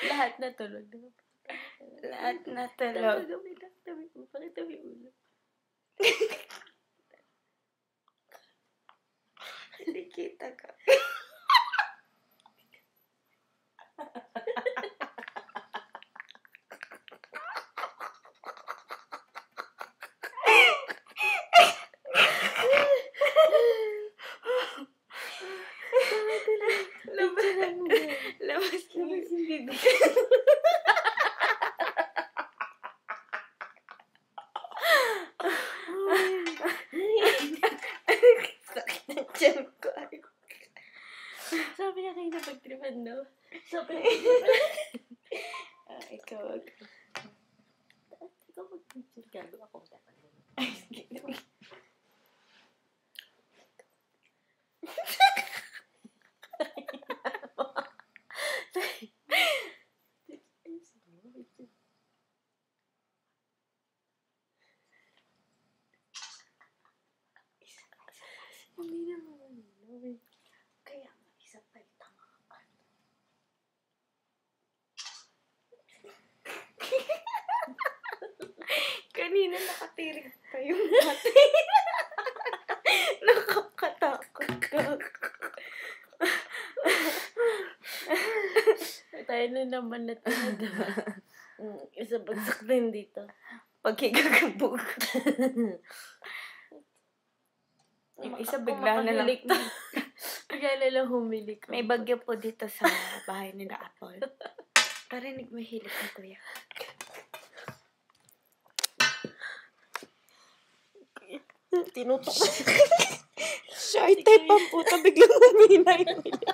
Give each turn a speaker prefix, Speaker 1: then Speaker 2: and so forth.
Speaker 1: Lahat na tulog.
Speaker 2: Lahat na tulog.
Speaker 1: Tabi mo. Pakita mo yung ulo.
Speaker 2: Hindi kita ka. Labas
Speaker 1: yung bibig.
Speaker 2: Sakit na tiyan ko.
Speaker 1: Sabi niya kayo na pagtripan daw. Sabi
Speaker 2: Ikaw.
Speaker 1: Ikaw mag-picture gago ako. Hindi naman.
Speaker 2: Kaya isa pa yung tama ka. Kanina nakatirik pa yung mati. Nakakatakot ka.
Speaker 1: Tayo na naman na talaga. Isa bagsak din dito.
Speaker 2: Pagkikagabog. Yung isa bigla na lang.
Speaker 1: Bigla na lang humilik.
Speaker 2: May bagyo po dito sa bahay ni na Apple. Parinig mo hilik ni Kuya. Tinutok. Shy type ang puta. Biglang humina yung hilik.